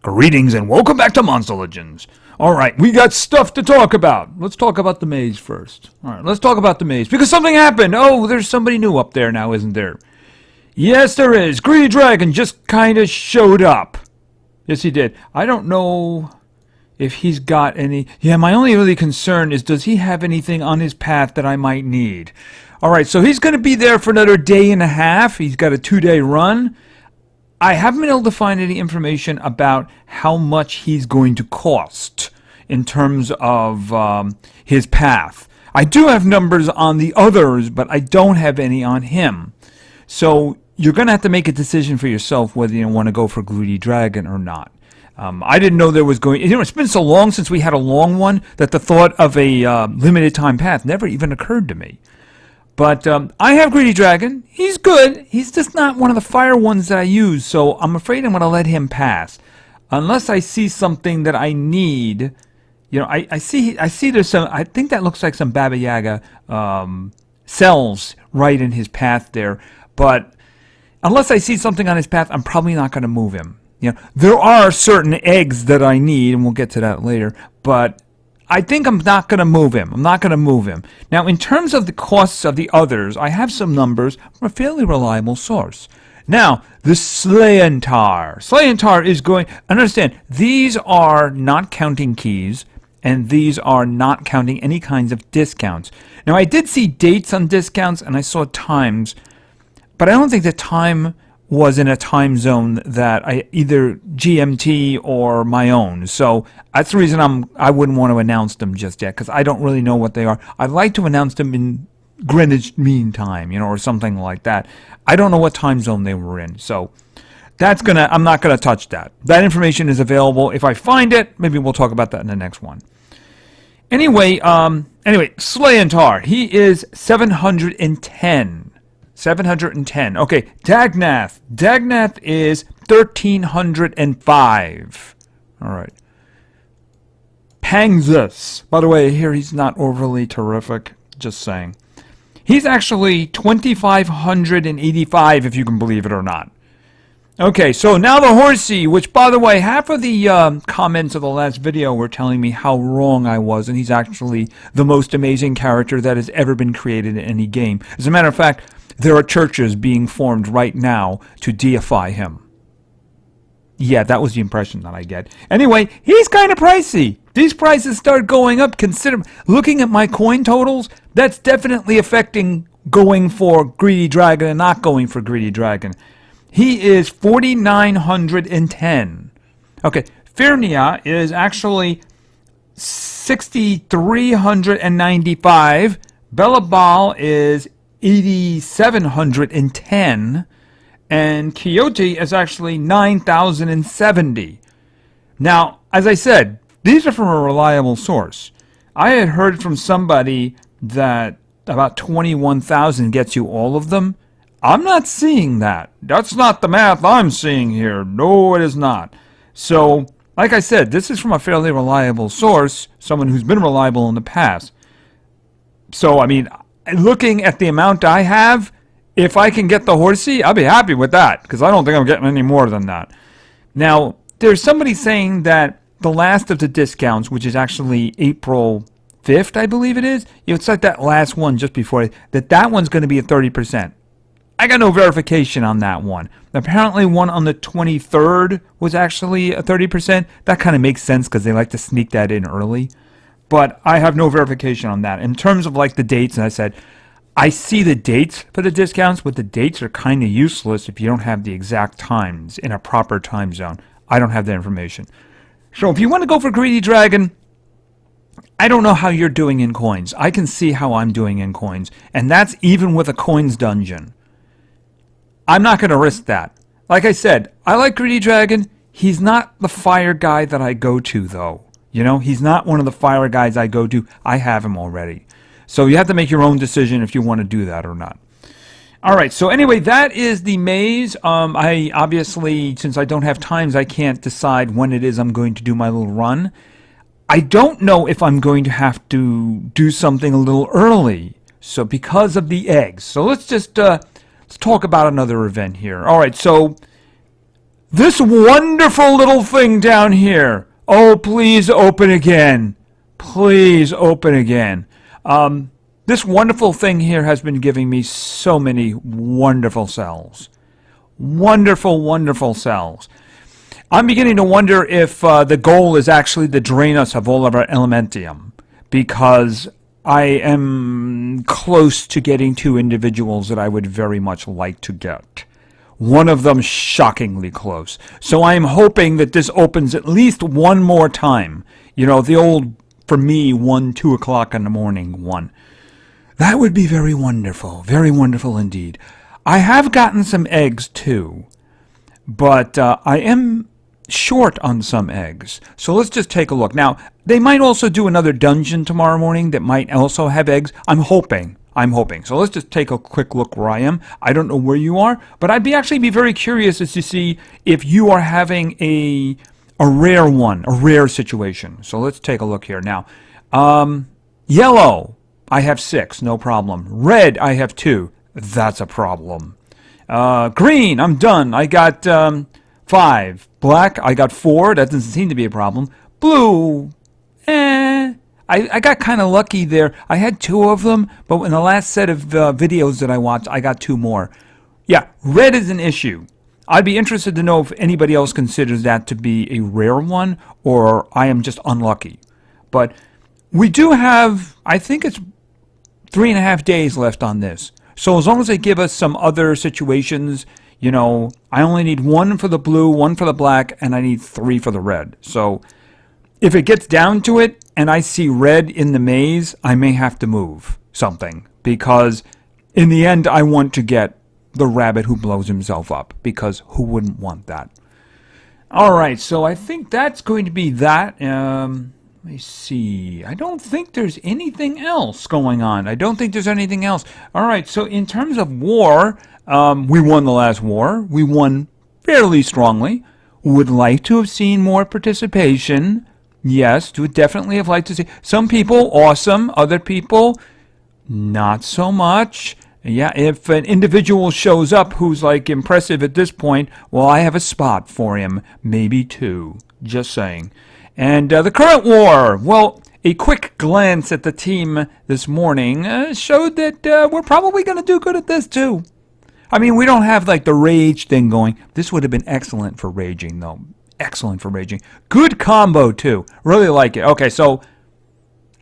Greetings and welcome back to Monster Legends. Alright, we got stuff to talk about. Let's talk about the maze first. Alright, let's talk about the maze. Because something happened. Oh, there's somebody new up there now, isn't there? Yes, there is. Greedy Dragon just kind of showed up. Yes, he did. I don't know if he's got any... Yeah, my only really concern is, does he have anything on his path that I might need? Alright, so he's going to be there for another day and a half. He's got a 2-day run. I haven't been able to find any information about how much he's going to cost in terms of his path. I do have numbers on the others, but I don't have any on him. So you're going to have to make a decision for yourself whether you want to go for Greedy Dragon or not. I didn't know there was going... it's been so long since we had a long one that the thought of a limited time path never even occurred to me. But I have Greedy Dragon. He's good. He's just not one of the fire ones that I use, so I'm afraid I'm going to let him pass. Unless I see something that I need. You know, I see there's some... I think that looks like some Baba Yaga cells right in his path there. But unless I see something on his path, I'm probably not going to move him. You know, there are certain eggs that I need, and we'll get to that later, but... I think I'm not going to move him. I'm not going to move him. Now, in terms of the costs of the others, I have some numbers from a fairly reliable source. Now, the Slayentar. Slayentar is going... Understand, these are not counting keys, and these are not counting any kinds of discounts. Now, I did see dates on discounts, and I saw times, but I don't think the time was in a time zone that I either GMT or my own. So that's the reason I wouldn't want to announce them just yet, because I don't really know what they are. I'd like to announce them in Greenwich Mean Time, you know, or something like that. I don't know what time zone they were in. So I'm not gonna touch that. That information is available. If I find it, maybe we'll talk about that in the next one. Anyway, Slayentar, he is 710. 710. Okay, Dagnath. Dagnath is 1305. All right. Pangzus. By the way, here he's not overly terrific. Just saying. He's actually 2585, if you can believe it or not. Okay, so now the Horsey, which, by the way, half of the comments of the last video were telling me how wrong I was, and he's actually the most amazing character that has ever been created in any game. As a matter of fact, there are churches being formed right now to deify him. Yeah, that was the impression that I get. Anyway, he's kind of pricey. These prices start going up considerably. Looking at my coin totals, that's definitely affecting going for Greedy Dragon and not going for Greedy Dragon. He is 4,910. Okay, Firnia is actually 6,395. Bellabal is 8,710, and Quixote is actually 9,070. Now, as I said, these are from a reliable source. I had heard from somebody that about 21,000 gets you all of them. I'm not seeing that. That's not the math I'm seeing here. No, it is not. So, like I said, this is from a fairly reliable source, someone who's been reliable in the past. So, I mean, looking at the amount I have, if I can get the Horsey, I'll be happy with that, because I don't think I'm getting any more than that. Now, there's somebody saying that the last of the discounts, which is actually April 5th, I believe it is, it's like that last one just before, that one's going to be at 30%. I got no verification on that one. Apparently one on the 23rd was actually a 30%. That kind of makes sense because they like to sneak that in early. But I have no verification on that. In terms of like the dates, and I said, I see the dates for the discounts, but the dates are kind of useless if you don't have the exact times in a proper time zone. I don't have that information. So if you want to go for Greedy Dragon, I don't know how you're doing in coins. I can see how I'm doing in coins. And that's even with a coins dungeon. I'm not going to risk that. Like I said, I like Greedy Dragon. He's not the fire guy that I go to, though. You know, he's not one of the fire guys I go to. I have him already. So you have to make your own decision if you want to do that or not. All right, so anyway, that is the maze. I obviously, since I don't have times, I can't decide when it is I'm going to do my little run. I don't know if I'm going to have to do something a little early. So because of the eggs. So let's just... let's talk about another event here. All right, so This wonderful little thing down here. Oh, please open again. Please open again. This wonderful thing here has been giving me so many wonderful cells. Wonderful, wonderful cells. I'm beginning to wonder if the goal is actually to drain us of all of our elementium, because I am close to getting two individuals that I would very much like to get. One of them shockingly close. So I am hoping that this opens at least one more time. You know, the old, for me, 2 o'clock in the morning one. That would be very wonderful indeed. I have gotten some eggs too, but I am short on some eggs. So let's just take a look. Now, they might also do another dungeon tomorrow morning that might also have eggs. I'm hoping. So let's just take a quick look where I am. I don't know where you are, but I'd actually be very curious as to see if you are having a rare one, a rare situation. So let's take a look here. Now, yellow, I have 6, no problem. Red, I have 2. That's a problem. Green, I'm done. I got 5. Black, I got 4. That doesn't seem to be a problem. Blue, I got kind of lucky there. I had 2 of them, but in the last set of videos that I watched, I got 2 more. Yeah, red is an issue. I'd be interested to know if anybody else considers that to be a rare one, or I am just unlucky. But we do have, I think it's 3.5 days left on this. So as long as they give us some other situations, you know, I only need 1 for the blue, 1 for the black, and I need 3 for the red. So if it gets down to it and I see red in the maze, I may have to move something, because in the end I want to get the rabbit who blows himself up, because who wouldn't want that? All right, so I think that's going to be that. Let me see. I don't think there's anything else going on. All right, so in terms of war, we won the last war. We won fairly strongly. Would like to have seen more participation. Yes, would definitely have liked to see. Some people, awesome. Other people, not so much. Yeah, if an individual shows up who's like impressive at this point, well, I have a spot for him. Maybe 2. Just saying. And the current war, well, a quick glance at the team this morning showed that we're probably going to do good at this too. I mean, we don't have like the rage thing going. This would have been excellent for raging, though. Excellent for raging. Good combo, too. Really like it. Okay, so,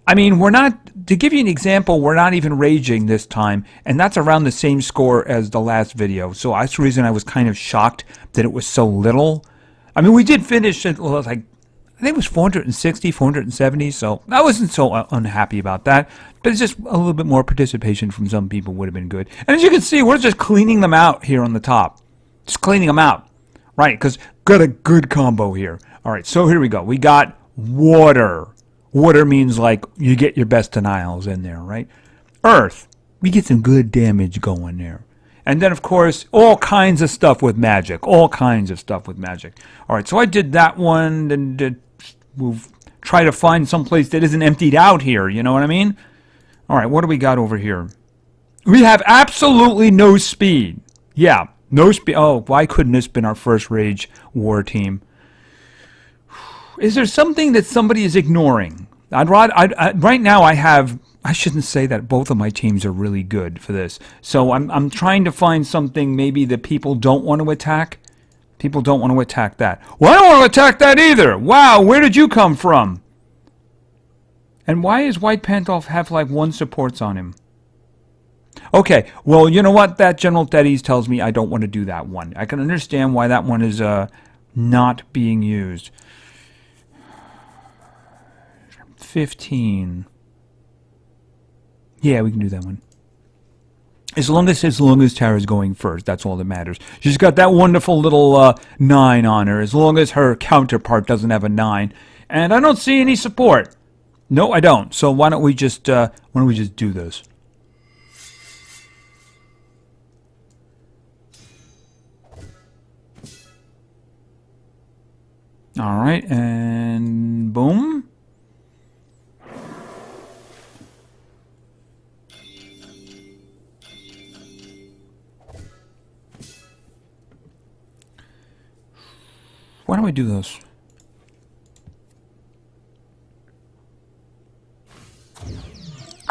I mean, we're not, to give you an example, we're not even raging this time, and that's around the same score as the last video. So that's the reason I was kind of shocked that it was so little. I mean, we did finish it, well, like, I think it was 460, 470, so I wasn't so unhappy about that. But it's just a little bit more participation from some people would have been good. And as you can see, we're just cleaning them out here on the top. Just cleaning them out. Right, because got a good combo here. All right, so here we go. We got water. Water means like you get your best denials in there, right? Earth. We get some good damage going there. And then, of course, all kinds of stuff with magic. All kinds of stuff with magic. All right, so I did that one, and we'll try to find some place that isn't emptied out here. You know what I mean? All right, what do we got over here? We have absolutely no speed. Yeah, no speed. Oh, why couldn't this been our first Rage War team? Is there something that somebody is ignoring? Right now I shouldn't say that both of my teams are really good for this. So I'm trying to find something maybe that people don't want to attack. People don't want to attack that. Well, I don't want to attack that either. Wow, where did you come from? And why does White Pantolf have like 1 supports on him? Okay, well, you know what? That General Teddy's tells me I don't want to do that one. I can understand why that one is not being used. 15. Yeah, we can do that one. As long as Tara's going first, that's all that matters. She's got that wonderful little 9 on her. As long as her counterpart doesn't have a 9, and I don't see any support. No, I don't. So why don't we just do this? All right, and boom. Why don't we do this?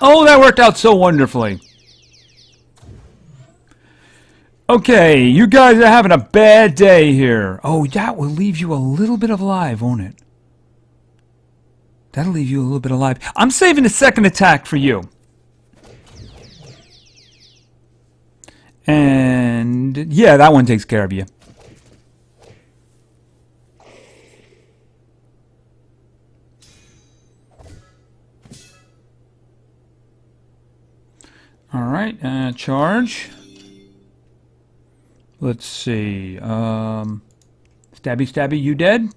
Oh, that worked out so wonderfully. Okay, you guys are having a bad day here. Oh, that will leave you a little bit alive, won't it? That'll leave you a little bit alive. I'm saving the second attack for you. And yeah, that one takes care of you. All right, charge. Let's see. Stabby, stabby, you dead?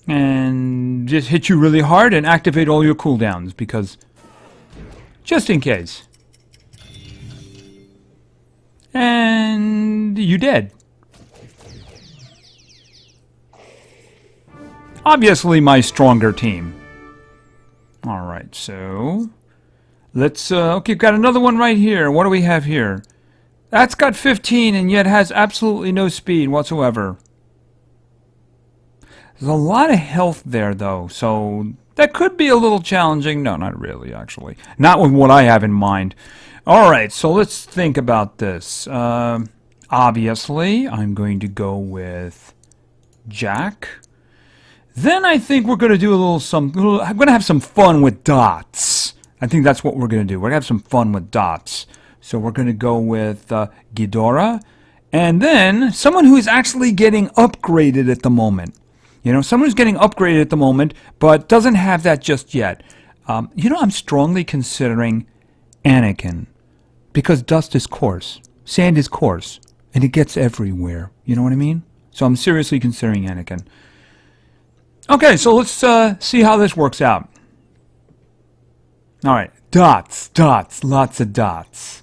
And just hit you really hard and activate all your cooldowns because just in case. And you dead. Obviously my stronger team. Alright, so let's okay, got another one right here. What do we have here? That's got 15 and yet has absolutely no speed whatsoever. There's a lot of health there, though, so that could be a little challenging. No, not really, actually. Not with what I have in mind. All right, so let's think about this. Obviously, I'm going to go with Jack. Then I think we're going to do I'm going to have some fun with dots. I think that's what we're going to do. We're going to have some fun with dots. So we're going to go with Ghidorah. And then someone who is actually getting upgraded at the moment. You know, someone who's getting upgraded at the moment, but doesn't have that just yet. You know, I'm strongly considering Anakin. Because dust is coarse. Sand is coarse. And it gets everywhere. You know what I mean? So I'm seriously considering Anakin. Okay, so let's see how this works out. Alright, dots, dots, lots of dots.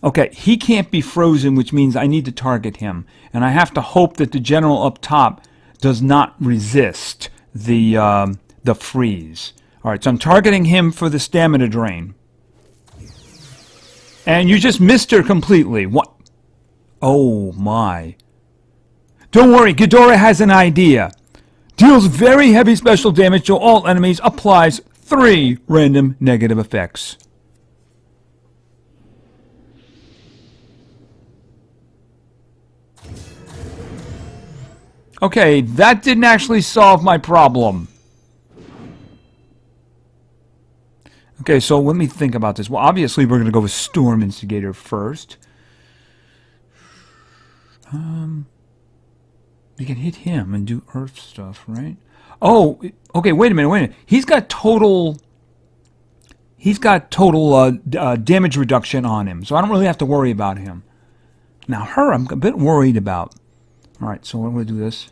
Okay, he can't be frozen, which means I need to target him. And I have to hope that the general up top does not resist the freeze. Alright, so I'm targeting him for the stamina drain. And you just missed her completely. What? Oh my. Don't worry, Ghidorah has an idea. Deals very heavy special damage to all enemies, applies 3 random negative effects. Okay, that didn't actually solve my problem. Okay, so let me think about this. Well, obviously we're going to go with Storm Instigator first. We can hit him and do Earth stuff, right? Oh, okay, wait a minute. He's got total damage reduction on him, so I don't really have to worry about him. Now her, I'm a bit worried about. Alright, so I'm going to do this.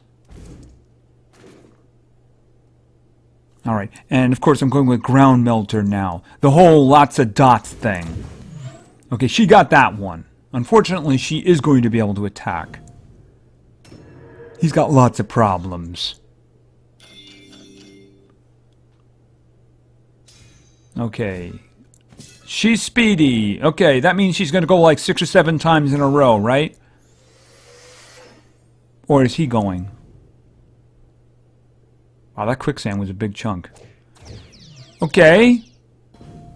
Alright, and of course I'm going with Ground Melter now. The whole lots of dots thing. Okay, she got that one. Unfortunately, she is going to be able to attack. He's got lots of problems. Okay. She's speedy. Okay, that means she's going to go like 6 or 7 times in a row, right? Or is he going? Wow, that quicksand was a big chunk. Okay.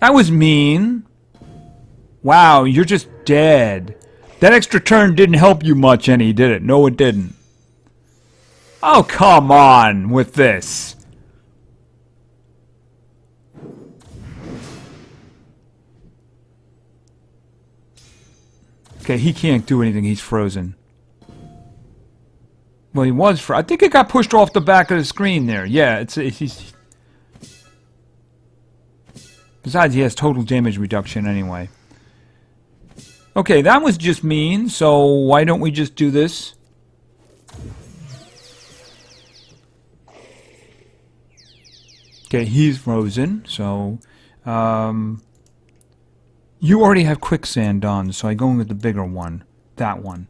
That was mean. Wow, you're just dead. That extra turn didn't help you much any, did it? No, it didn't. Oh, come on with this. Okay, he can't do anything. He's frozen. Well, he was I think it got pushed off the back of the screen there. Yeah, he's... Besides, he has total damage reduction anyway. Okay, that was just mean, so why don't we just do this? Okay, he's frozen, so... you already have quicksand on, so I'm going with the bigger one. That one.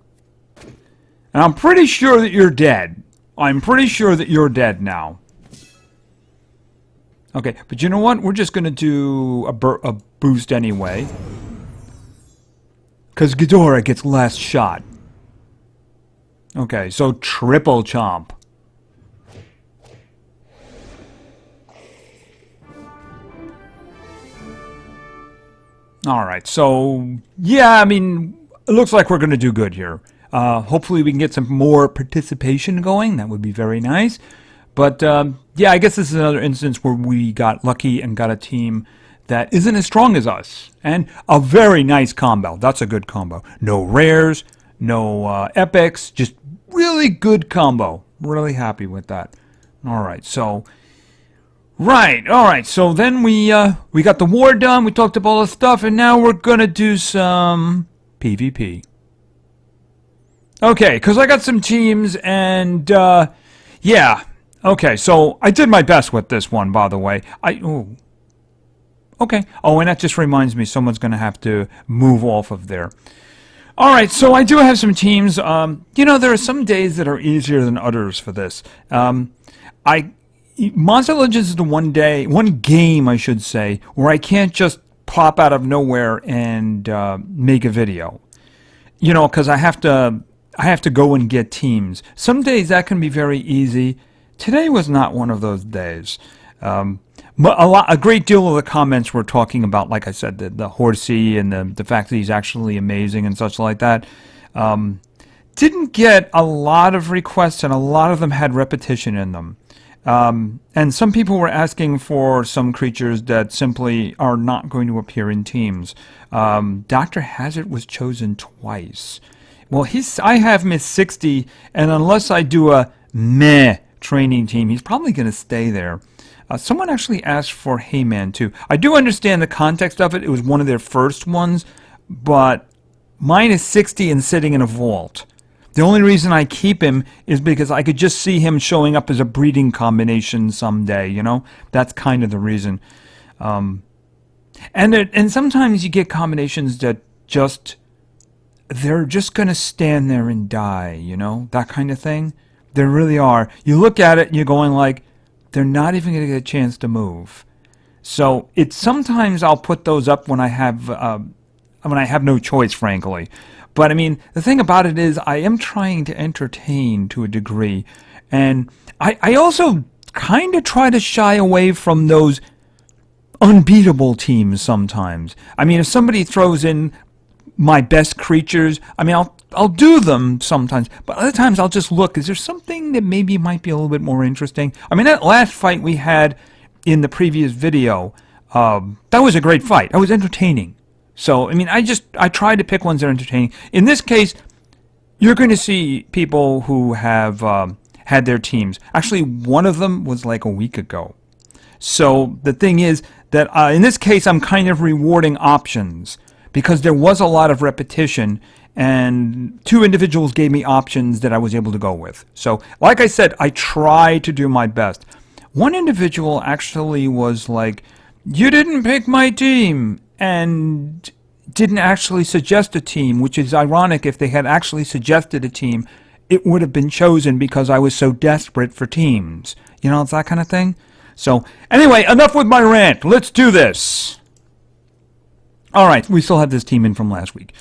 And I'm pretty sure that you're dead. I'm pretty sure that you're dead now. Okay, but you know what? We're just going to do a boost anyway. Because Ghidorah gets last shot. Okay, so triple chomp. Alright, so yeah, I mean, it looks like we're going to do good here. Hopefully we can get some more participation going. That would be very nice. But yeah, I guess this is another instance where we got lucky and got a team that isn't as strong as us. And a very nice combo. That's a good combo. No rares, no epics, just really good combo. Really happy with that. Alright, so... Alright, so then we got the war done, we talked about all the stuff, and now we're gonna do some PvP. Okay, because I got some teams, and, yeah. Okay, so I did my best with this one, by the way. Okay. Oh, and that just reminds me, someone's gonna have to move off of there. Alright, so I do have some teams. You know, there are some days that are easier than others for this. Monster Legends is the one game, I should say, where I can't just pop out of nowhere and make a video. You know, because I have to go and get teams. Some days that can be very easy. Today was not one of those days. A great deal of the comments were talking about, like I said, the Horsey and the fact that he's actually amazing and such like that. Didn't get a lot of requests, and a lot of them had repetition in them. And some people were asking for some creatures that simply are not going to appear in teams. Dr. Hazard was chosen twice. Well, I have Miss 60, and unless I do a meh training team, he's probably going to stay there. Someone actually asked for Heyman, too. I do understand the context of it. It was one of their first ones, but mine is 60 and sitting in a vault. The only reason I keep him is because I could just see him showing up as a breeding combination someday, you know? That's kind of the reason. And sometimes you get combinations that they're just going to stand there and die, you know? That kind of thing. They really are. You look at it and you're going like, they're not even going to get a chance to move. So sometimes I'll put those up when I have no choice, frankly. But, I mean, the thing about it is I am trying to entertain to a degree. And I also kind of try to shy away from those unbeatable teams sometimes. I mean, if somebody throws in my best creatures, I mean, I'll do them sometimes. But other times I'll just look. Is there something that maybe might be a little bit more interesting? I mean, that last fight we had in the previous video, that was a great fight. That was entertaining. So, I mean, I try to pick ones that are entertaining. In this case, you're going to see people who have had their teams. Actually, one of them was like a week ago. So, the thing is that in this case, I'm kind of rewarding options because there was a lot of repetition, and two individuals gave me options that I was able to go with. So, like I said, I try to do my best. One individual actually was like, "You didn't pick my team," and didn't actually suggest a team, which is ironic. If they had actually suggested a team, it would have been chosen because I was so desperate for teams. You know, it's that kind of thing. So, anyway, enough with my rant. Let's do this. Alright, we still have this team in from last week.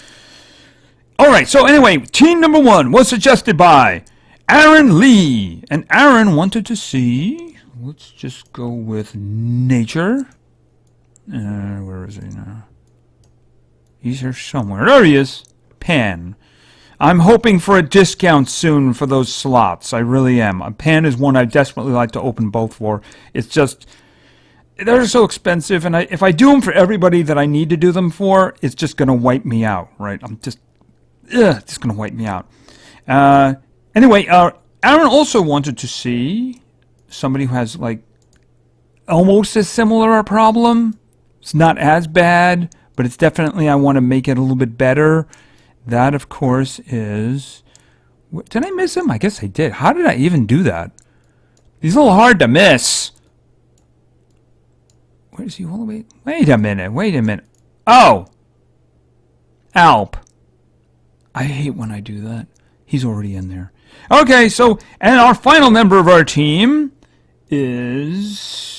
Alright, so anyway, team number 1 was suggested by Aaron Lee. And Aaron wanted to see, let's just go with nature. Where is he now? He's here somewhere. There he is. Pan. I'm hoping for a discount soon for those slots. I really am. A Pan is one I desperately like to open both for. It's just, they're so expensive, and if I do them for everybody that I need to do them for, it's just going to wipe me out, right? It's just going to wipe me out. Anyway, Aaron also wanted to see somebody who has, like, almost as similar a problem. It's not as bad, but it's definitely, I want to make it a little bit better. That, of course, is... Did I miss him? I guess I did. How did I even do that? He's a little hard to miss. Where is he all the way? Wait a minute. Oh! Alp. I hate when I do that. He's already in there. Okay, so, and our final member of our team is...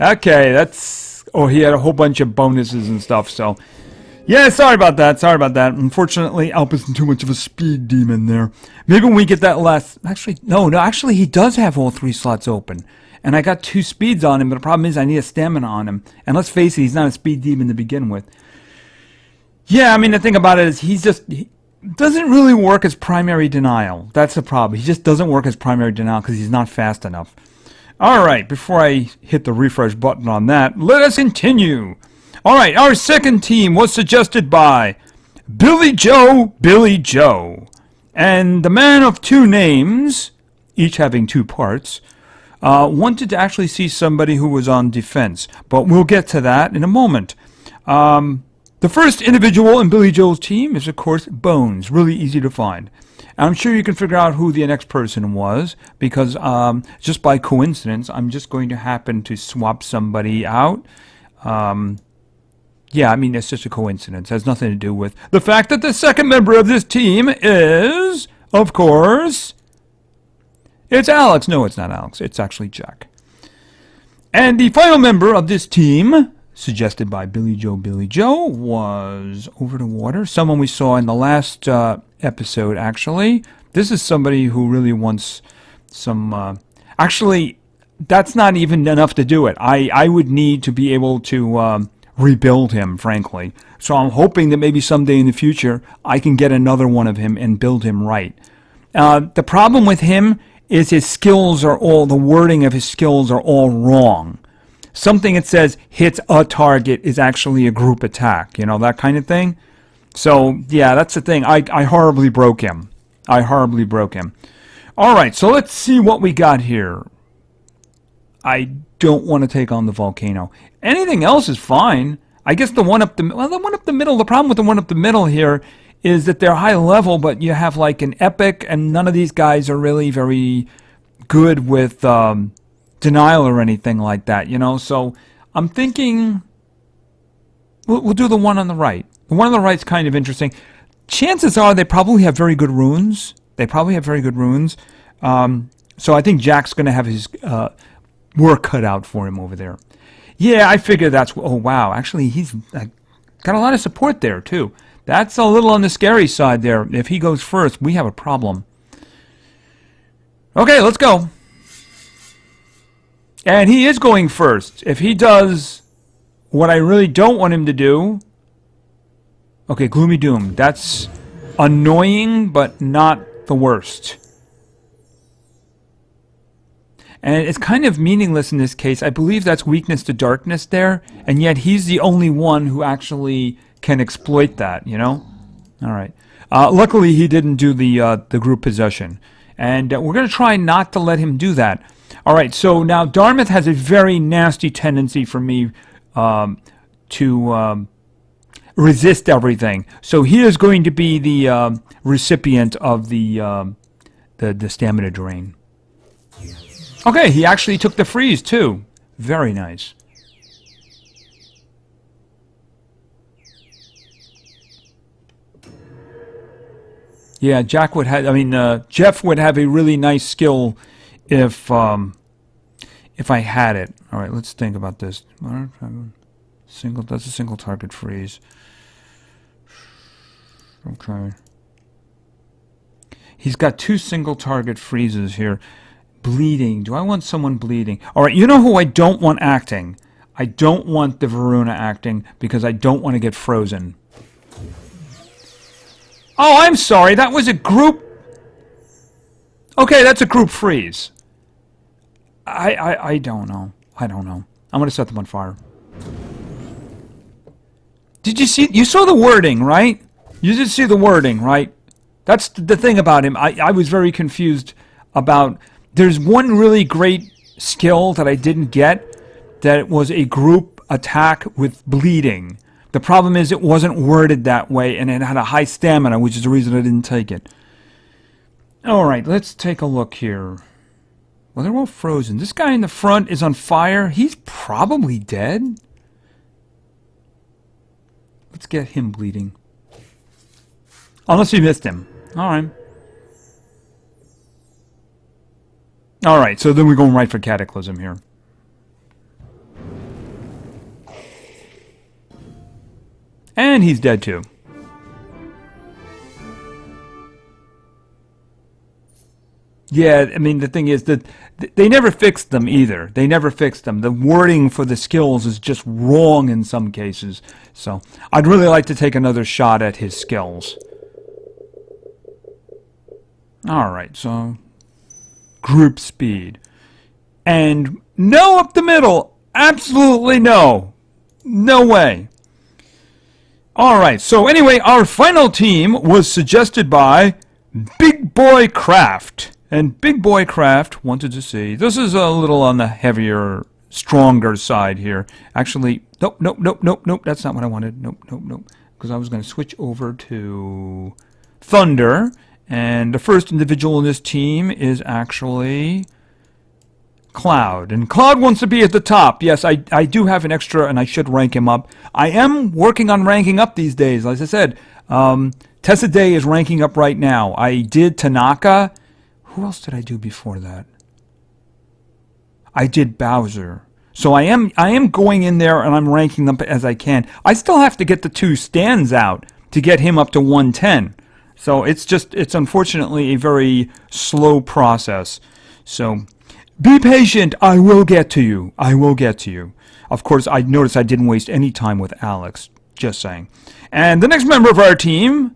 Okay, that's... Oh, he had a whole bunch of bonuses and stuff, so... Yeah, sorry about that. Sorry about that. Unfortunately, Alp isn't too much of a speed demon there. Maybe when we get that last... Actually, no, actually, he does have all 3 slots open. And I got 2 speeds on him, but the problem is I need a stamina on him. And let's face it, he's not a speed demon to begin with. Yeah, I mean, the thing about it is he doesn't really work as primary denial. That's the problem. He just doesn't work as primary denial because he's not fast enough. All right, before I hit the refresh button on that, let us continue. All right, our second team was suggested by Billy Joe. And the man of 2 names, each having 2 parts, wanted to actually see somebody who was on defense. But we'll get to that in a moment. The first individual in Billy Joe's team is, of course, Bones. Really easy to find. I'm sure you can figure out who the next person was, because just by coincidence, I'm just going to happen to swap somebody out. Yeah, I mean, it's just a coincidence. It has nothing to do with the fact that the second member of this team is, of course, it's Alex. No, it's not Alex. It's actually Jack. And the final member of this team, suggested by Billy Joe, was Over the Water. Someone we saw in the last episode, actually. This is somebody who really wants some... actually, that's not even enough to do it. I would need to be able to rebuild him, frankly. So I'm hoping that maybe someday in the future, I can get another one of him and build him right. The problem with him is his skills are all... The wording of his skills are all wrong. Something that says hits a target is actually a group attack, you know, that kind of thing. So, yeah, that's the thing. I horribly broke him. All right, so let's see what we got here. I don't want to take on the volcano. Anything else is fine. I guess the one up the middle, the problem with the one up the middle here is that they're high level, but you have like an epic, and none of these guys are really very good with denial or anything like that, you know. So I'm thinking we'll do the one on the right. The one on the right's kind of interesting. Chances are they probably have very good runes. So I think Jack's going to have his work cut out for him over there. Yeah, I figure that's... Oh, wow. Actually, he's got a lot of support there, too. That's a little on the scary side there. If he goes first, we have a problem. Okay, let's go. And he is going first. If he does what I really don't want him to do... Okay, Gloomy Doom. That's annoying, but not the worst. And it's kind of meaningless in this case. I believe that's weakness to darkness there, and yet he's the only one who actually can exploit that, you know? All right. Luckily, he didn't do the group possession. And we're going to try not to let him do that. All right, so now Dartmouth has a very nasty tendency for me to resist everything. So he is going to be the recipient of the stamina drain. Okay, he actually took the freeze too. Very nice. Yeah, Jack would have... I mean, Jeff would have a really nice skill if I had it. All right, let's think about this. That's a single target freeze. Okay. He's got 2 single target freezes here. Bleeding. Do I want someone bleeding? All right, you know who I don't want acting? I don't want the Varuna acting because I don't want to get frozen. Oh, I'm sorry. That was a group... Okay, that's a group freeze. I don't know. I'm going to set them on fire. Did you see... You saw the wording, right? You did see the wording, right? That's the thing about him. I was very confused about... There's one really great skill that I didn't get, that was a group attack with bleeding. The problem is it wasn't worded that way, and it had a high stamina, which is the reason I didn't take it. Alright, let's take a look here. Well, they're all frozen. This guy in the front is on fire. He's probably dead. Let's get him bleeding. Unless we missed him. Alright. Alright, so then we're going right for Cataclysm here. And he's dead too. Yeah, I mean, the thing is that they never fixed them either. They never fixed them. The wording for the skills is just wrong in some cases. So I'd really like to take another shot at his skills. All right, so group speed. And no up the middle. Absolutely no. No way. All right, so anyway, our final team was suggested by Big Boy Craft. And Big Boy Craft wanted to see, this is a little on the heavier, stronger side here. Actually, nope, that's not what I wanted. Nope. Because I was going to switch over to Thunder. And the first individual in this team is actually Cloud. And Cloud wants to be at the top. Yes, I do have an extra, and I should rank him up. I am working on ranking up these days. As I said, Tessa Day is ranking up right now. I did Tanaka. Who else did I do before that? I did Bowser. So I am going in there and I'm ranking them as I can. I still have to get the 2 stands out to get him up to 110. So it's unfortunately a very slow process. So be patient. I will get to you. I will get to you. Of course, I noticed I didn't waste any time with Alex. Just saying. And the next member of our team,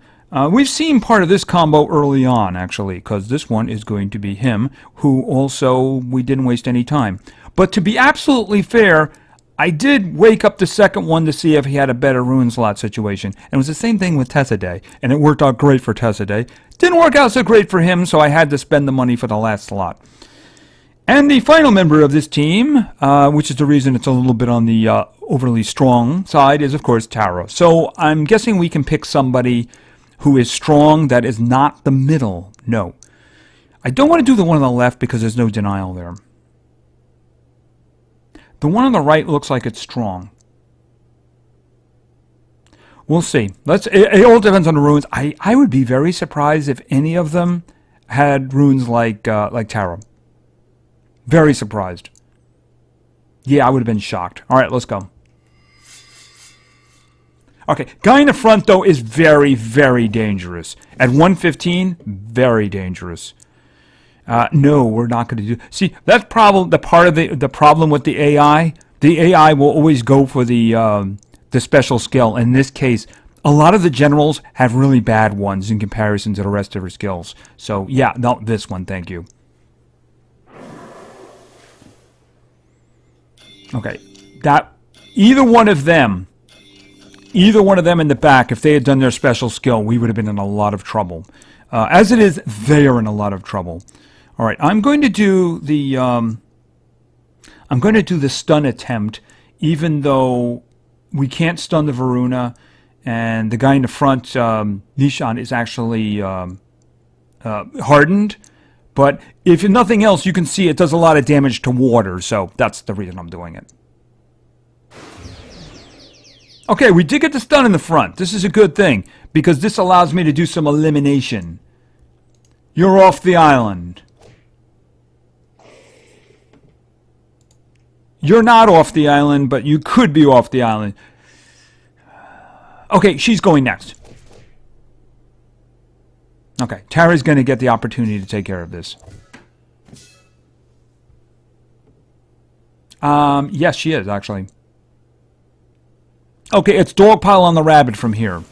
we've seen part of this combo early on, actually, because this one is going to be him, who also we didn't waste any time. But to be absolutely fair, I did wake up the second one to see if he had a better rune slot situation. And it was the same thing with Tessa Day, and it worked out great for Tessa Day. Didn't work out so great for him, so I had to spend the money for the last slot. And the final member of this team, which is the reason it's a little bit on the overly strong side, is, of course, Taro. So I'm guessing we can pick somebody who is strong that is not the middle. No. I don't want to do the one on the left because there's no denial there. The one on the right looks like it's strong. We'll see. It all depends on the runes. I would be very surprised if any of them had runes like Taro. Very surprised. Yeah, I would have been shocked. All right, let's go. Okay, guy in the front, though, is very, very dangerous. At 115, very dangerous. No, we're not going to do... See, that's the part of the problem with the AI. The AI will always go for the special skill. In this case, a lot of the generals have really bad ones in comparison to the rest of her skills. So, yeah, no, this one, thank you. Okay, either one of them in the back, if they had done their special skill, we would have been in a lot of trouble. As it is, they are in a lot of trouble. All right, I'm going to do the stun attempt, even though we can't stun the Varuna, and the guy in the front, Nishan, is actually hardened. But if nothing else, you can see it does a lot of damage to water, so that's the reason I'm doing it. Okay, we did get the stun in the front. This is a good thing, because this allows me to do some elimination. You're off the island. You're not off the island, but you could be off the island. Okay, she's going next. Okay, Tara's going to get the opportunity to take care of this. Yes, she is, actually. Okay, it's Dogpile on the Rabbit from here.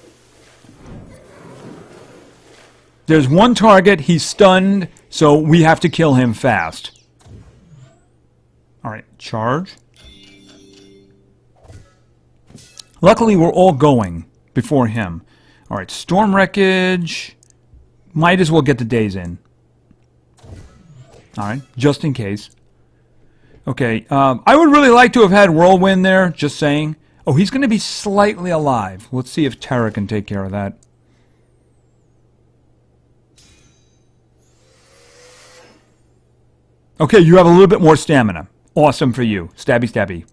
There's one target, he's stunned, so we have to kill him fast. Alright, charge. Luckily, we're all going before him. Alright, Storm Wreckage. Might as well get the days in. Alright, just in case. Okay, I would really like to have had Whirlwind there, just saying. Oh, he's going to be slightly alive. Let's see if Tara can take care of that. Okay, you have a little bit more stamina. Awesome for you. Stabby, stabby.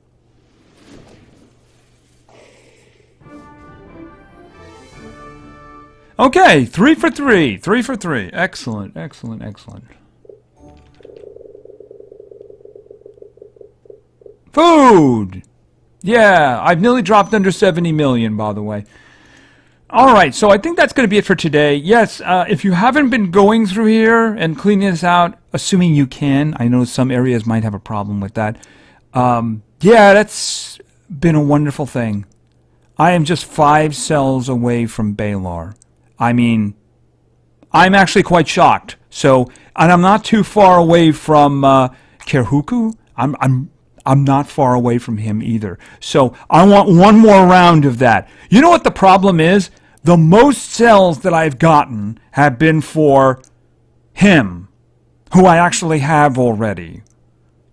Okay, 3 for 3. 3 for 3. Excellent, excellent, excellent. Food! Yeah, I've nearly dropped under 70 million, by the way. All right, so I think that's going to be it for today. Yes, if you haven't been going through here and cleaning this out, assuming you can, I know some areas might have a problem with that. Yeah, that's been a wonderful thing. I am just 5 cells away from Baylor. I mean, I'm actually quite shocked. So, and I'm not too far away from Kerhuku. I'm not far away from him either. So I want one more round of that. You know what the problem is? The most cells that I've gotten have been for him, who I actually have already.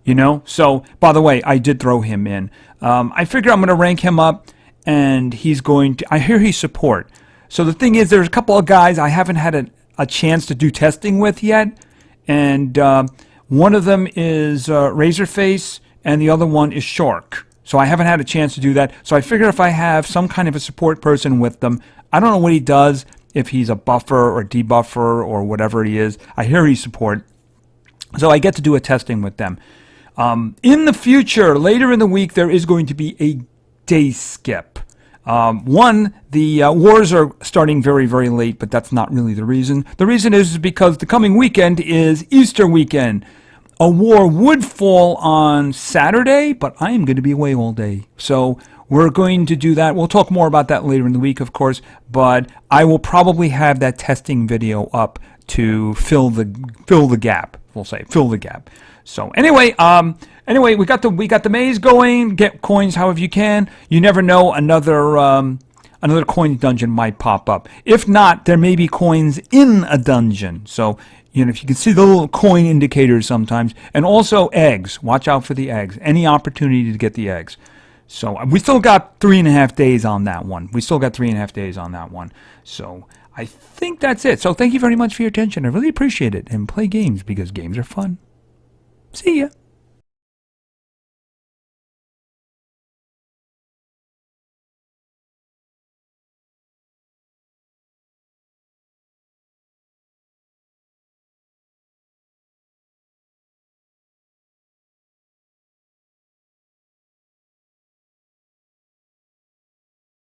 You know? So, by the way, I did throw him in. I figure I'm going to rank him up, and he's going to... I hear he's support. So the thing is, there's a couple of guys I haven't had a chance to do testing with yet. And one of them is Razorface, and the other one is Shark. So I haven't had a chance to do that. So I figure if I have some kind of a support person with them, I don't know what he does, if he's a buffer or debuffer or whatever he is. I hear he's support. So I get to do a testing with them. In the future, later in the week, there is going to be a day skip. The wars are starting very, very late, but that's not really the reason. The reason is because the coming weekend is Easter weekend. A war would fall on Saturday, but I am going to be away all day. So we're going to do that. We'll talk more about that later in the week, of course, but I will probably have that testing video up to fill the gap. We'll say fill the gap. So anyway, we got the maze going. Get coins however you can. You never know, another coin dungeon might pop up. If not, there may be coins in a dungeon. So, you know, if you can see the little coin indicators sometimes. And also eggs. Watch out for the eggs. Any opportunity to get the eggs. So we still got 3.5 days on that one. So I think that's it. So thank you very much for your attention. I really appreciate it. And play games because games are fun. See ya.